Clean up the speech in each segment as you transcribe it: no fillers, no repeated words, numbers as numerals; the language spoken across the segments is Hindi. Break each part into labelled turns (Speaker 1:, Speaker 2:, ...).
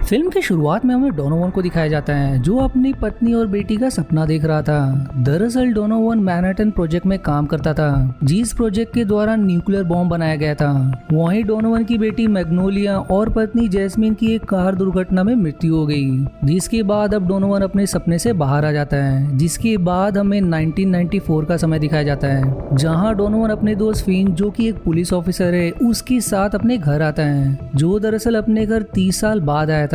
Speaker 1: फिल्म की शुरुआत में हमें डोनोवन को दिखाया जाता है जो अपनी पत्नी और बेटी का सपना देख रहा था। दरअसल डोनोवन मैनहट्टन प्रोजेक्ट में काम करता था जिस प्रोजेक्ट के द्वारा न्यूक्लियर बॉम्ब बनाया गया था। वहीं डोनोवन की बेटी मैग्नोलिया और पत्नी जैस्मिन की एक कार दुर्घटना में मृत्यु हो गई, जिसके बाद अब डोनोवन अपने सपने से बाहर आ जाता है। जिसके बाद हमें 1994 का समय दिखाया जाता है जहां डोनोवन अपने दोस्त फिन जो कि एक पुलिस ऑफिसर है उसके साथ अपने घर आता है, जो दरअसल अपने घर 30 साल बाद आया था।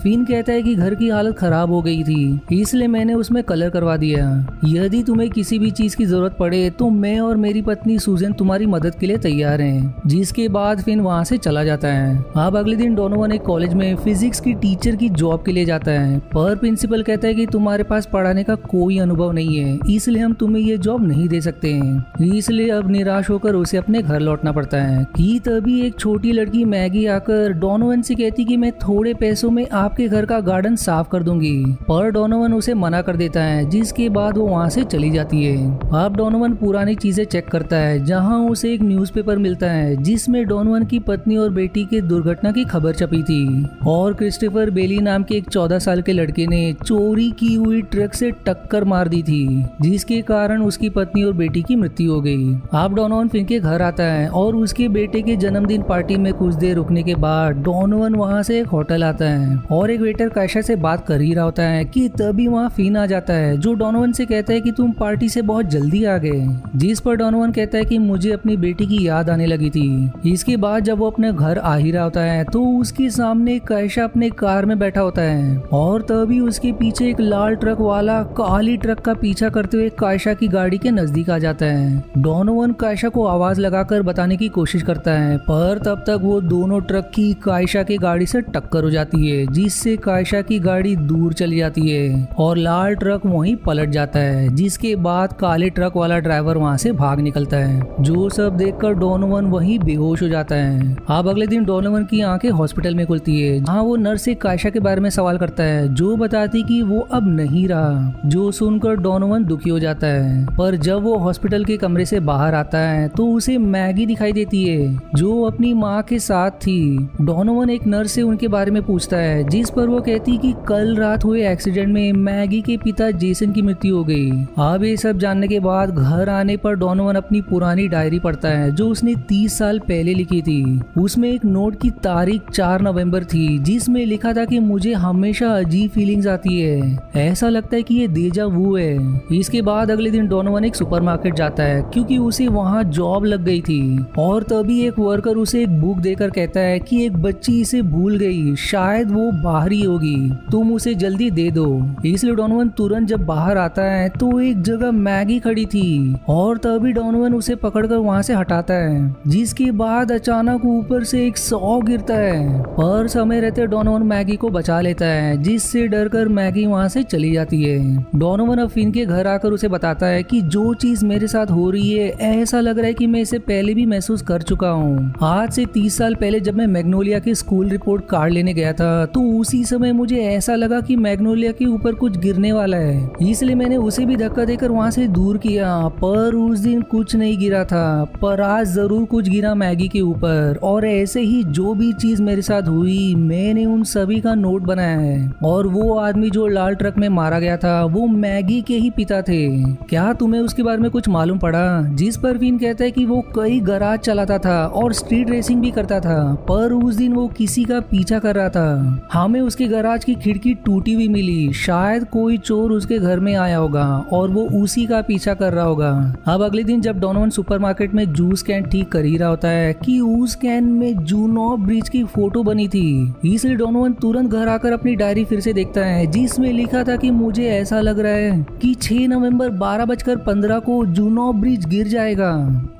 Speaker 1: फिन कहता है कि घर की हालत खराब हो गई थी इसलिए मैंने उसमें कलर करवा दिया। यदि तुम्हें किसी भी चीज की जरूरत पड़े तो मैं और मेरी पत्नी सुजन तुम्हारी मदद के लिए तैयार हैं। जिसके बाद फिन वहाँ से चला जाता है। अब अगले दिन डोनोवन एक कॉलेज में फिजिक्स की टीचर की जॉब के लिए जाता है, पर प्रिंसिपल कहता है कि तुम्हारे पास पढ़ाने का कोई अनुभव नहीं है इसलिए हम तुम्हें ये जॉब नहीं दे सकते हैं। इसलिए अब निराश होकर उसे अपने घर लौटना पड़ता है कि तभी एक छोटी लड़की मैगी आकर डोनोवन से कहती कि मैं थोड़े पैसों में आपके घर का गार्डन साफ कर दूंगी, पर डोनोवन उसे मना कर देता है। जिसके बाद वो वहाँ से चली जाती है। अब डोनोवन पुरानी चीजें चेक करता है जहाँ उसे एक न्यूज़पेपर मिलता है जिसमें डोनोवन की पत्नी और बेटी के दुर्घटना की खबर छपी थी और क्रिस्टोफर बेली नाम के एक 14 साल के लड़के ने चोरी की हुई ट्रक से टक्कर मार दी थी जिसके कारण उसकी पत्नी और बेटी की मृत्यु हो गई। अब डोनोवन फिन के घर आता है और उसके बेटे के जन्मदिन पार्टी में कुछ देर रुकने के बाद डोनोवन वहाँ से एक होटल आता है और एक वेटर कायशा से बात कर ही रहा होता है कि तभी वहाँ फिन आ जाता है जो डोनोवन से कहता है कि तुम पार्टी से बहुत जल्दी आ गए। जिस पर डोनोवन कहता है कि मुझे अपनी बेटी की याद आने लगी थी। इसके बाद जब वो अपने घर आ ही रहा होता है तो उसके सामने कायशा अपने कार में बैठा होता है और तभी उसके पीछे एक लाल ट्रक वाला काली ट्रक का पीछा करते हुए कायशा की गाड़ी के नजदीक आ जाता है। डोनोवन कायशा को आवाज लगाकर बताने की कोशिश करता है पर तब तक वो दोनों ट्रक की कायशा की गाड़ी से टक्कर हो जाती है जिससे कायशा की गाड़ी दूर चली जाती है और लाल ट्रक वहीं पलट जाता है। जिसके बाद काले ट्रक वाला ड्राइवर वहां से भाग निकलता है। जो सब देखकर डोनोवन वहीं बेहोश हो जाता है। अब अगले दिन डोनोवन की आंखें हॉस्पिटल में खुलती है जहां वो नर्स से कायशा के बारे में सवाल करता है जो बताती कि वो अब नहीं रहा। जो सुनकर डोनोवन दुखी हो जाता है, पर जब वो हॉस्पिटल के कमरे से बाहर आता है तो उसे मैगी दिखाई देती है जो अपनी माँ के साथ थी। डोनोवन एक नर्स से उनके बारे में पूछता है जिस पर वो कहती कि कल रात हुए एक्सीडेंट में मैगी के पिता जेसन की मृत्यु हो गई। अब ये सब जानने के बाद घर आने पर डोनोवन अपनी पुरानी डायरी पढ़ता है जो उसने 30 साल पहले लिखी थी। उसमें एक नोट की तारीख 4 नवंबर थी जिसमें लिखा था कि मुझे हमेशा अजीब फीलिंग्स आती है, ऐसा लगता है कि ये डेजा वू है। इसके बाद अगले दिन डोनोवन एक सुपरमार्केट जाता है क्योंकि उसे वहाँ जॉब लग गई थी और तभी एक वर्कर उसे एक बुक देकर कहता है कि एक बच्ची इसे भूल गई, शायद वो बाहर ही होगी, तुम उसे जल्दी दे दो। इसलिए डोनोवन तुरंत जब बाहर आता है तो एक जगह मैगी खड़ी थी और तभी डोनोवन उसे पकड़कर वहां से हटाता है। जिसके बाद अचानक ऊपर से एक 100 गिरता है, पर समय रहते डोनोवन मैगी को बचा लेता है जिससे डरकर मैगी वहां से चली जाती है। डोनोवन अब फिन के घर आकर उसे बताता है कि जो चीज मेरे साथ हो रही है ऐसा लग रहा है कि मैं इसे पहले भी महसूस कर चुका हूँ। आज से 30 साल पहले जब मैं मैग्नोलिया की स्कूल रिपोर्ट कार्ड लेने गया था तो उसी समय मुझे ऐसा लगा कि मैग्नोलिया के ऊपर कुछ गिरने वाला है, इसलिए मैंने उसे भी धक्का देकर वहां से दूर किया, पर उस दिन कुछ नहीं गिरा था, पर आज जरूर कुछ गिरा मैगी के ऊपर। और ऐसे ही जो भी चीज मेरे साथ हुई मैंने उन सभी का नोट बनाया है और वो आदमी जो लाल ट्रक में मारा गया था वो मैगी के ही पिता थे। क्या तुम्हें उसके बारे में कुछ मालूम पड़ा? जिस पर फिन कहता है कि वो कई गराज चलाता था और स्ट्रीट रेसिंग भी करता था, पर उस दिन वो किसी का पीछा कर रहा था। हमें उसके गराज की खिड़की टूटी हुई मिली, शायद कोई चोर उसके घर में आया होगा और वो उसी का पीछा कर रहा होगा। अब अगले दिन जब डोनोवन सुपरमार्केट में जूस कैन ठीक कर ही रहा होता है कि उस कैन में जूनो ब्रिज की फोटो बनी थी, इसलिए डोनोवन तुरंत घर आकर अपनी डायरी फिर से देखता है जिसमें लिखा था कि मुझे ऐसा लग रहा है कि 6 नवंबर 12:15 को जूनो ब्रिज गिर जाएगा।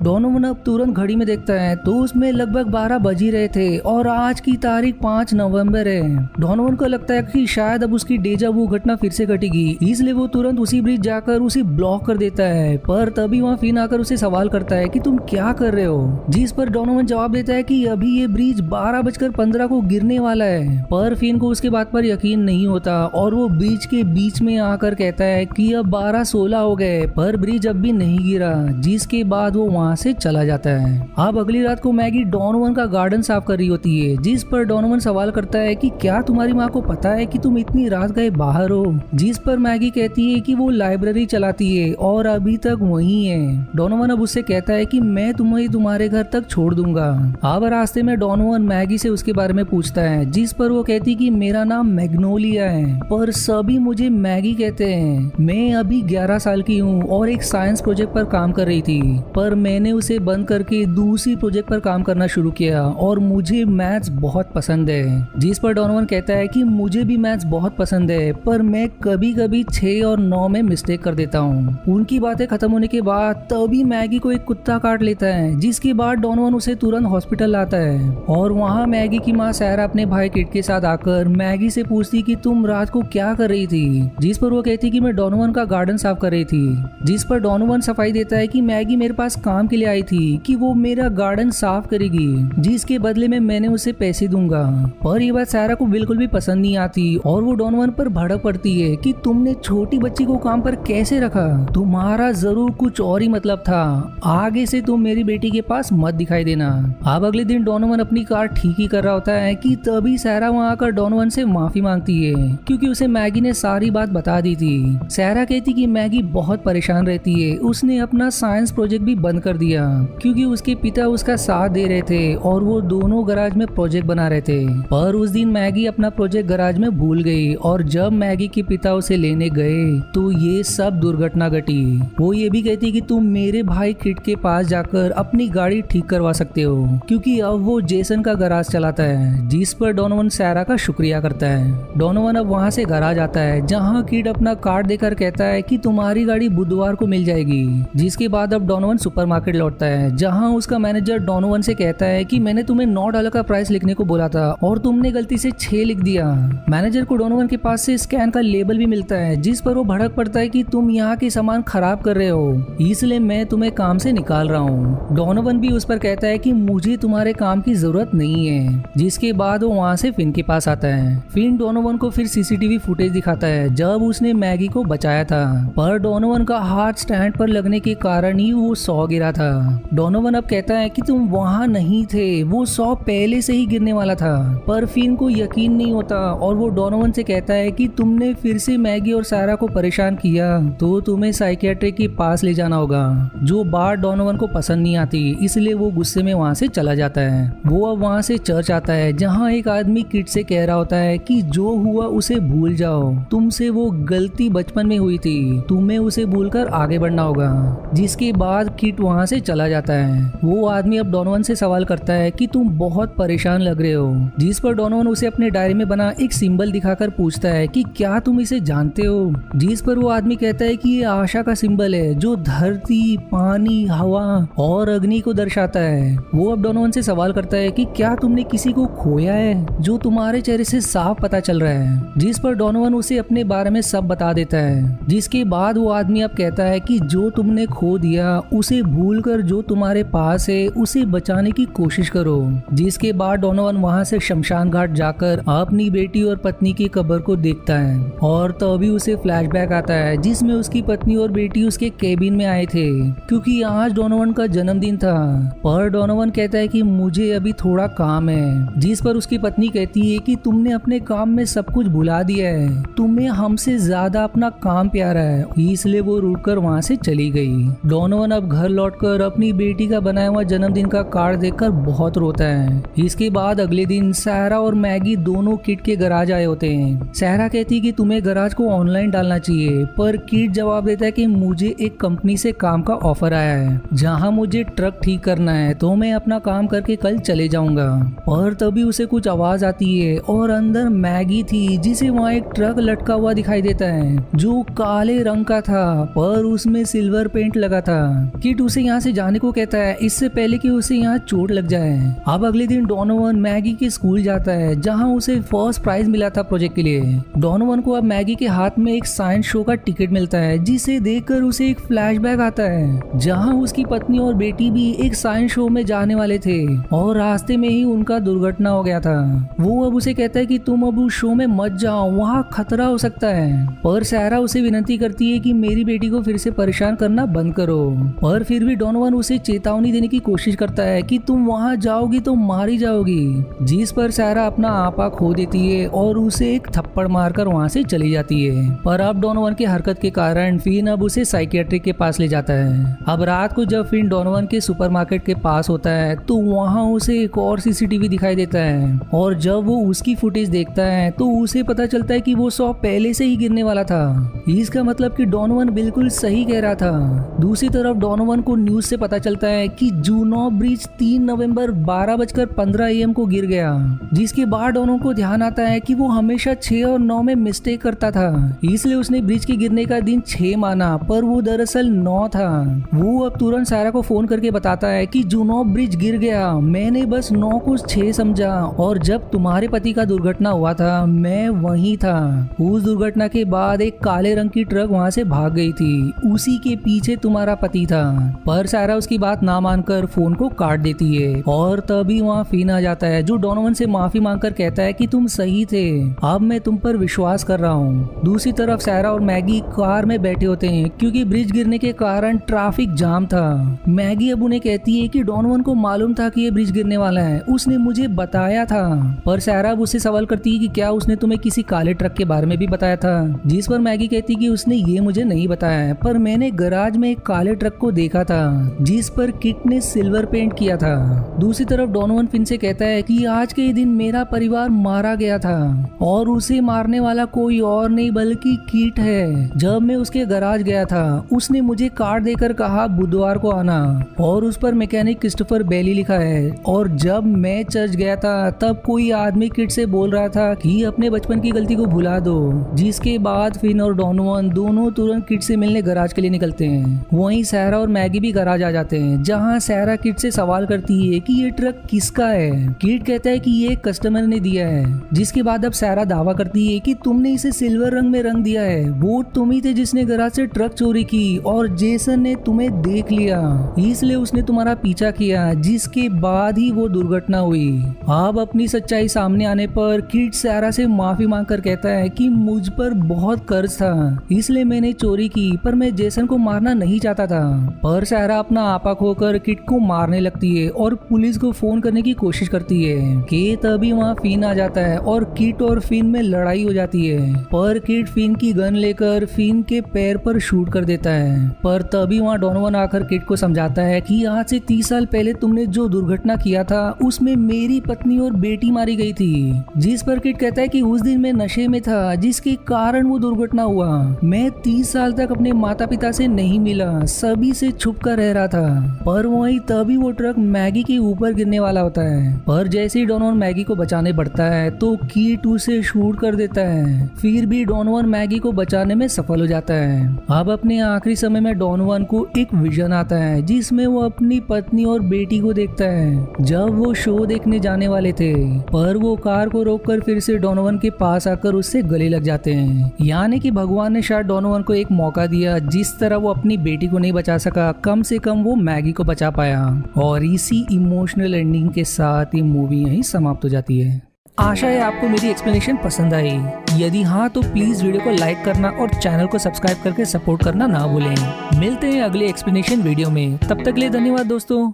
Speaker 1: डोनोवन अब तुरंत घड़ी में देखता है तो उसमें लगभग 12 बज ही रहे थे और आज की तारीख 5 नवंबर है। डोनोवन को लगता है कि शायद अब उसकी डेजा वू घटना फिर से घटेगी, इसलिए वो तुरंत उसी ब्रिज जाकर उसे ब्लॉक कर देता है। पर तभी वहाँ फिन आकर उसे सवाल करता है कि तुम क्या कर रहे हो, जिस पर डोनोवन जवाब देता है कि अभी ये ब्रिज 12:15 को गिरने वाला है। पर फिन को उसके बात पर यकीन नहीं होता और वो ब्रिज के बीच में आकर कहता है कि अब 12:16 हो गए पर ब्रिज अब भी नहीं गिरा। जिसके बाद वो वहाँ से चला जाता है। अब अगली रात को मैगी डोनोवन का गार्डन साफ कर रही होती है, जिस पर डोनोवन सवाल करता है है कि क्या तुम्हारी माँ को पता है कि तुम इतनी रात गए बाहर हो। जिस पर मैगी कहती है कि वो लाइब्रेरी चलाती है और अभी तक वहीं है। डोनोवन अब उससे कहता है कि मैं तुम्हें तुम्हारे घर तक छोड़ दूंगा। अब रास्ते में डोनोवन मैगी से उसके बारे में पूछता है, जिस पर वो कहती कि मेरा नाम मैग्नोलिया है, पर सभी मुझे मैगी कहते हैं। मैं अभी 11 साल की हूँ और एक साइंस प्रोजेक्ट पर काम कर रही थी, पर मैंने उसे बंद करके दूसरी प्रोजेक्ट पर काम करना शुरू किया और मुझे मैथ्स बहुत पसंद है। जिस पर डोनोवन कहता है कि मुझे भी मैथ्स बहुत पसंद है, पर मैं कभी कभी 6 और 9 में मिस्टेक कर देता हूँ। उनकी बातें खत्म होने के बाद तभी मैगी को एक कुत्ता काट लेता है, जिसके बाद डोनोवन उसे तुरंत हॉस्पिटल लाता है और वहाँ मैगी की माँ सैरा अपने भाई किट के साथ आकर मैगी से पूछती कि तुम रात को क्या कर रही थी। जिस पर वो कहती कि मैं डोनोवन का गार्डन साफ कर रही थी। जिस पर डोनोवन सफाई देता है कि मैगी मेरे पास काम के लिए आई थी कि वो मेरा गार्डन साफ करेगी, जिसके बदले में मैंने उसे पैसे दूंगा। पर ये बात सैरा को बिल्कुल भी पसंद नहीं आती और वो डोनोवन पर भड़क पड़ती है कि तुमने छोटी बच्ची को काम पर कैसे रखा, तुम्हारा जरूर कुछ और ही मतलब था। आगे से तुम मेरी बेटी के पास मत दिखाई देना। अब अगले दिन डोनोवन अपनी कार ठीक ही कर रहा होता है कि तभी सैरा वहाँ आकर डोनोवन से माफी मांगती है, क्योंकि उसे मैगी ने सारी बात बता दी थी। सैरा कहती कि मैगी बहुत परेशान रहती है, उसने अपना साइंस प्रोजेक्ट भी बंद कर दिया क्योंकि उसके पिता उसका साथ दे रहे थे और वो दोनों गराज में प्रोजेक्ट बना रहे थे। पर उस दिन मैगी अपना प्रोजेक्ट गराज में भूल गई और जब मैगी के पिता उसे लेने गए तो ये सब दुर्घटना घटी। वो ये भी कहती कि तुम मेरे भाई किट के पास जाकर अपनी गाड़ी ठीक करवा सकते हो, क्योंकि अब वो जेसन का गराज चलाता है। जिस पर डोनोवन सैरा का शुक्रिया करता है। डोनोवन अब वहाँ से घर आ जाता है, जहाँ किट अपना कार्ड देकर कहता है कि तुम्हारी गाड़ी बुधवार को मिल जाएगी। जिसके बाद अब डोनोवन सुपरमार्केट लौटता है, जहाँ उसका मैनेजर डोनोवन से कहता है कि मैंने तुम्हें $9 का प्राइस लिखने को बोला था और तुमने गलती से 6 लिख दिया। मैनेजर को डोनोवन के पास से स्कैन का लेबल भी मिलता है, जिस पर वो भड़क पड़ता है कि तुम यहाँ के सामान खराब कर रहे हो, इसलिए मैं तुम्हें काम से निकाल रहा हूँ। डोनोवन भी उस पर कहता है कि मुझे तुम्हारे काम की जरूरत नहीं है। जिसके बाद वो वहाँ से फिन के पास आता है। फिन डोनोवन को फिर सीसीटीवी फुटेज दिखाता है जब उसने मैगी को बचाया था, पर डोनोवन का हाथ स्टैंड पर लगने के कारण ही वो 100 गिरा था। डोनोवन अब कहता है कि तुम वहाँ नहीं थे, वो 100 पहले से ही गिरने वाला था। पर फिन को यकीन नहीं होता और वो डोनोवन से कहता है कि तुमने फिर से मैगी और सैरा को परेशान किया तो तुम्हें साइकियाट्रिस्ट के पास ले जाना होगा। जो बात डोनोवन को पसंद नहीं आती, इसलिए वो गुस्से में वहाँ से चला जाता है। वो अब वहाँ से चर्च आता है, जहाँ एक आदमी किट से कह रहा होता है कि जो हुआ उसे भूल जाओ, तुमसे वो गलती बचपन में हुई थी, तुम्हें उसे भूलकर आगे बढ़ना होगा। जिसके बाद किट वहाँ से चला जाता है। वो आदमी अब डोनोवन से सवाल करता है कि तुम बहुत परेशान लग रहे हो। जिस पर डोनोवन उसे अपने डायरी में बना एक सिंबल दिखाकर पूछता है कि क्या तुम इसे जानते हो। जिस पर वो आदमी कहता है कि ये आशा का सिंबल है जो धरती, पानी, हवा और अग्नि को दर्शाता है। वो अब डोनोवन से सवाल करता है कि क्या तुमने किसी को खोया है, जो तुम्हारे चेहरे से साफ पता चल रहा है। जिस पर डोनोवन उसे अपने बारे में सब बता देता है। जिसके बाद वो आदमी अब कहता है कि जो तुमने खो दिया उसे भूलकर जो तुम्हारे पास है उसे बचाने की कोशिश करो। जिसके बाद डोनोवन वहाँ से शमशान घाट जाकर अपनी बेटी और पत्नी की कब्र को देखता है और तभी उसे फ्लैशबैक आता है, जिसमें उसकी पत्नी और बेटी उसके केबिन में आए थे, क्योंकि आज डोनोवन का जन्मदिन था। पर डोनोवन कहता है कि मुझे अभी थोड़ा काम है। जिस पर उसकी पत्नी कहती है कि तुमने अपने काम में सब कुछ भुला दिया है, तुम्हें हमसे ज्यादा अपना काम प्यारा है, इसलिए वो रूठकर वहाँ से चली गई। डोनोवन अब घर लौटकर अपनी बेटी का बनाया हुआ जन्मदिन का कार्ड देखकर बहुत रोता है। इसके बाद अगले दिन सैरा और मैगी दोनों किट के गराज आए होते हैं। सैरा कहती है कि तुम्हें गराज को ऑनलाइन डालना चाहिए, पर किट जवाब देता है कि मुझे एक कंपनी से काम का ऑफर आया है जहां मुझे ट्रक ठीक करना है, तो मैं अपना काम करके कल चले जाऊंगा। और तभी उसे कुछ आवाज आती है और अंदर मैगी थी, जिसे वहाँ एक ट्रक लटका हुआ दिखाई देता है जो काले रंग का था, पर उसमें सिल्वर पेंट लगा था। किट उसे यहाँ से जाने को कहता है इससे पहले कि उसे यहाँ चोट लग जाए। अब अगले दिन डोनोवन मैगी के स्कूल जाता है, जहाँ उसे फर्स्ट प्राइज मिला था प्रोजेक्ट के लिए। डोनोवन को अब मैगी के हाथ में एक साइंस शो का टिकट मिलता है, जिसे देखकर उसे एक फ्लैशबैक आता है, जहाँ उसकी पत्नी और बेटी भी एक साइंस शो में जाने वाले थे और रास्ते में ही उनका दुर्घटना हो गया था। वो अब उसे कहता है कि तुम अब उस शो में मत जाओ, वहाँ खतरा हो सकता है। पर सैरा उसे विनती करती है कि मेरी बेटी को फिर से परेशान करना बंद करो। पर फिर भी डोनोवन उसे चेतावनी देने की कोशिश करता है कि तुम वहाँ जाओगी तो मारी जाओगी। जिस पर सैरा अपने अपना आपा खो देती है और उसे एक थप्पड़ मारकर वहाँ से चली जाती है। पर अब डोनोवन की हरकत के कारण फिन अब उसे साइकियाट्रिक के पास ले जाता है। अब रात को जब फिन डोनोवन के सुपरमार्केट के पास होता है तो वहाँ उसे एक और सीसीटीवी दिखाई देता है और जब वो उसकी फुटेज देखता है तो उसे पता चलता है कि वो शॉप पहले से ही गिरने वाला था। इसका मतलब कि डोनोवन बिल्कुल सही कह रहा था। दूसरी तरफ डोनोवन को न्यूज से पता चलता है कि जूनो ब्रिज 3 नवंबर 12:15 AM को गिर गया, जिसके बाद डोनोवन को ध्यान आता है कि वो हमेशा 6 और 9 में मिस्टेक करता था, इसलिए उसने ब्रिज के गिरने का दिन 6 माना, पर वो दरअसल 9 था। वो अब तुरंत सारा को फोन करके बताता है कि जूनो ब्रिज गिर गया, मैंने बस 9 को 6 समझा और जब तुम्हारे पति का दुर्घटना हुआ था मैं वहीं था। उस दुर्घटना के बाद एक काले रंग की ट्रक वहाँ से भाग गई थी, उसी के पीछे तुम्हारा पति था। पर सारा उसकी बात ना मानकर फोन को काट देती है और तभी वहाँ फिन आ जाता है जो डोनोवन से माफी मांगकर कहता है कि तुम सही थे, अब मैं तुम पर विश्वास कर रहा हूँ। दूसरी तरफ सारा और मैगी कार में बैठे होते हैं क्योंकि ब्रिज गिरने के कारण ट्रैफिक जाम था। मैगी अब उन्हें कहती है कि डोनोवन को मालूम था कि ये ब्रिज गिरने वाला है, उसने मुझे बताया था। पर सारा अब उससे सवाल करती है कि क्या उसने तुम्हें किसी काले ट्रक के बारे में भी बताया था, जिस पर मैगी कहती कि उसने ये मुझे नहीं बताया, पर मैंने गराज में एक काले ट्रक को देखा था जिस पर किट ने सिल्वर पेंट किया था। दूसरी तरफ डोनोवन फिन से कहता है कि आज के दिन मेरा परिवार मारा गया था और उसे मारने वाला कोई और नहीं बल्कि किट है। जब मैं उसके गराज गया था उसने मुझे कार्ड देकर कहा बुधवार को आना और उस पर मैकेनिक क्रिस्टोफर बेली लिखा है। और जब मैं चर्च गया था तब कोई आदमी किट से बोल रहा था कि अपने बचपन की गलती को भुला दो, जिसके बाद फिन और डोनोवन दोनों तुरंत किट से मिलने गराज के लिए निकलते हैं। वहीं सारा और मैगी भी गराज आ जाते हैं जहां सारा किट से सवाल करती है कि ये ट्रक किसका है। किट कहता है कि ये कस्टमर ने दिया है, जिसके बाद अब सारा दावा करती है कि तुमने इसे सिल्वर रंग में रंग दिया है, वो तुम ही थे जिसने गराज से ट्रक चोरी की और जेसन ने तुम्हें देख लिया इसलिए उसने तुम्हारा पीछा किया, जिसके बाद ही वो दुर्घटना हुई। अब अपनी सच्चाई सामने आने पर किट सारा से माफी मांगकर कहता है कि मुझ पर बहुत कर्ज था इसलिए मैंने चोरी की, पर मैं जेसन को मारना नहीं चाहता था। पर सारा अपना आपा खोकर किट को मारने लगती है और पुलिस को फोन करने की कोशिश करती है कि तभी वहाँ फिन आ जाता है और किट और फिन में लड़ाई हो जाती है। पर किट फिन की गन लेकर फिन के पैर पर शूट कर देता है। पर तभी वहाँ डोनोवन आकर किट को समझाता है कि आज से 30 साल पहले तुमने जो दुर्घटना किया था उसमें मेरी पत्नी और बेटी मारी गई थी, जिस पर किट कहता है कि उस दिन मैं नशे में था जिसके कारण वो दुर्घटना हुआ। मैं 30 साल तक अपने माता पिता से नहीं मिला, सभी से छुप कर रह रहा था। पर वहीं तभी वो ट्रक मैगी के ऊपर गिरने वाला होता है। पर जैसे ही डोनोवन मैगी को बचाने बढ़ता है तो किट उसे शूट कर देता है। फिर भी डोनोवन मैगी को बचाने में सफल हो जाता है। अब अपने आखिरी समय में डोनोवन को एक विजन आता है जिसमें वो अपनी पत्नी और बेटी को देखता है जब वो शो देखने जाने वाले थे, पर वो कार को रोककर फिर से डोनोवन के पास आकर उससे गले लग जाते हैं। यानी कि भगवान ने शायद डोनोवन को एक मौका दिया, जिस तरह वो अपनी बेटी को नहीं बचा सका कम से कम वो मैगी को बचा पाया। और इसी इमोशनल एंडिंग के साथ ये मूवी यहीं समाप्त हो जाती है। आशा है आपको मेरी एक्सप्लेनेशन पसंद आई। यदि हाँ तो प्लीज वीडियो को लाइक करना और चैनल को सब्सक्राइब करके सपोर्ट करना ना भूलें। मिलते हैं अगले एक्सप्लेनेशन वीडियो में, तब तक के लिए धन्यवाद दोस्तों।